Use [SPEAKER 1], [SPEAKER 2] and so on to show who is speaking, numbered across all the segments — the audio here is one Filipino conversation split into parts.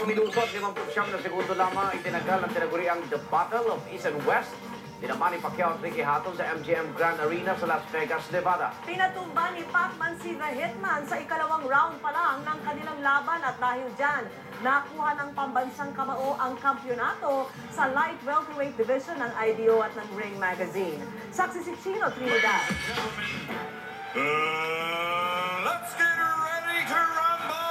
[SPEAKER 1] minuto at 59 na segundo lamang itinagal ang tinaguriang The Battle of East and West. Dinamani Pacquiao at Ricky Hatton sa MGM Grand Arena sa Las Vegas, Nevada.
[SPEAKER 2] Pinatumba ni Pacman si The Hitman sa ikalawang round pa lang ng kanilang laban at dahil dyan, nakuha ng pambansang kamao ang kampyonato sa light welterweight division ng IDO at ng Ring Magazine. Saksi si Chino Trinidad.
[SPEAKER 3] Let's get ready to rumble!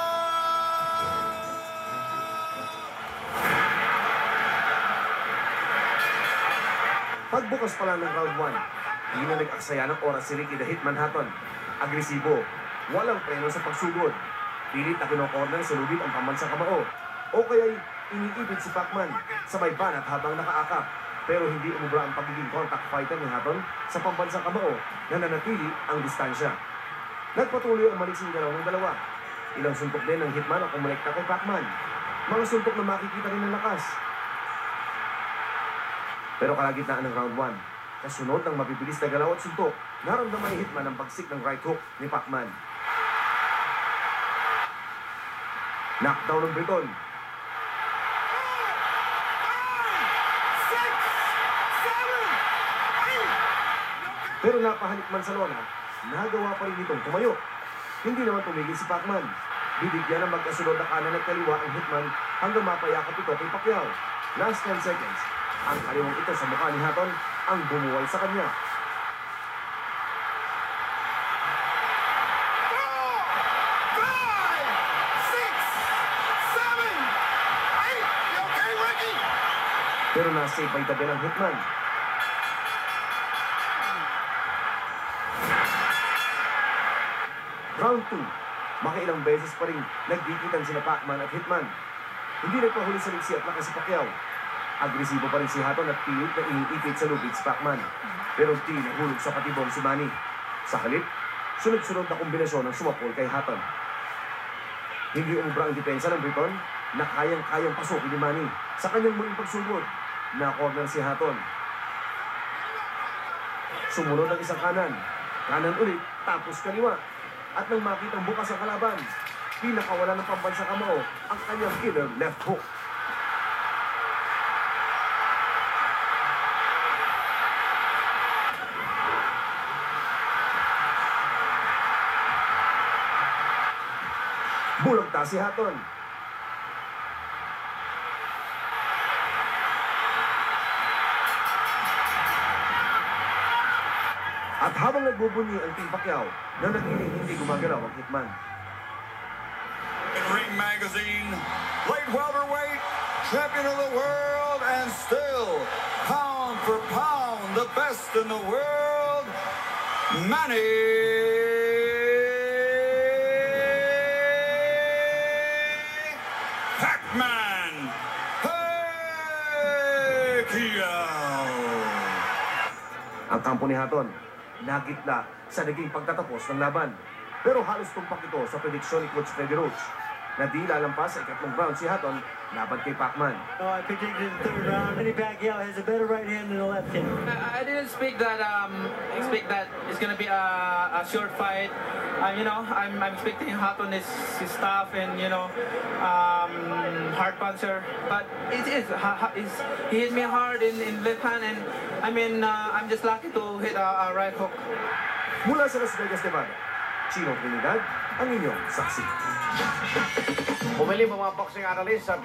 [SPEAKER 4] Pagbukas pa lang ng round 1, hindi na nag-aksaya ng oras si Ricky The Hitman Hatton. Agresibo, walang preno sa pagsugod. Pilit na kinokorner sa lubid ang pambansang kamao. O kaya'y iniipit si Pacman sa may banat habang nakaakap. Pero hindi umubra ang pagiging contact fighter ni Hatton sa pambansang kamao na nanatili ang distansya. Nagpatuloy ang maliksing galaw ng dalawa. Ilang suntok din ng Hitman ang kumulekta kay Pacman. Mga suntok na makikita rin ng lakas. Pero kalagitnaan ng round 1, kasunod ng mabibilis na galaw at suntok, naramdaman ni Hitman ang pagsik ng right hook ni Pacman. Knockdown ng Briton. Pero napahanik man sa lona, nagawa pa rin itong tumayo. Hindi naman tumigil si Pacman. Bibigyan ng magkasunod na kanan at kaliwa ang Hitman hanggang mapayakap ito kay Pacquiao. Last 10 seconds. Ang kaliwang ito sa mukha ni Hatton ang bumuwal sa kanya. Pero nasave by the bell ang Hitman. Round 2, makailang beses pa rin nagdikitan sina Pacman at Hitman. Hindi nagpahuli sa liksi at lakas si Pacquiao. Agresibo pa rin si Hatton at pilit na iniipit sa lubid si Pacman. Pero di nahulog sa patibong si Manny. Sa halip, sunod-sunod na kombinasyon ng sumapol kay Hatton. Hindi umubra ang depensa ng Briton na kayang-kayang pasukin ni Manny. Sa kanyang muling pagsugod, na-corner si Hatton. Sumunod ang isang kanan. Kanan ulit, tapos kaliwa. At nang makitang bukas ang kalaban, pinakawala ng pambansang kamao ang kanyang killer left hook. Bulagta si Hatton. At habang nagbubunyi ang Team Pacquiao, nanatiling hindi gumagalaw ang Hitman.
[SPEAKER 3] Ring Magazine, light welterweight, champion of the world, and still, pound for pound, the best in the world, Manny Pacman Pacquiao.
[SPEAKER 4] Ang kampo ni Hatton, nagitla sa naging pagtatapos ng laban. Pero halos tumpak ito sa prediksyon ni Coach Freddy Roach na di lalampas sa ikatlong round si Hatton laban kay Pacman.
[SPEAKER 5] I predicted the third round. Manny Pacquiao has a better right hand than a left hand.
[SPEAKER 6] I didn't expect that it's gonna be a short fight. I'm expecting Hatton is tough and hard puncher, but it is he hit me hard in left hand, and I'm just lucky to hit a right hook.
[SPEAKER 4] Mula sa Las Vegas, Nevada, Chino Trinidad, ang inyong saksi.
[SPEAKER 1] Bumili mga boxing analyst sa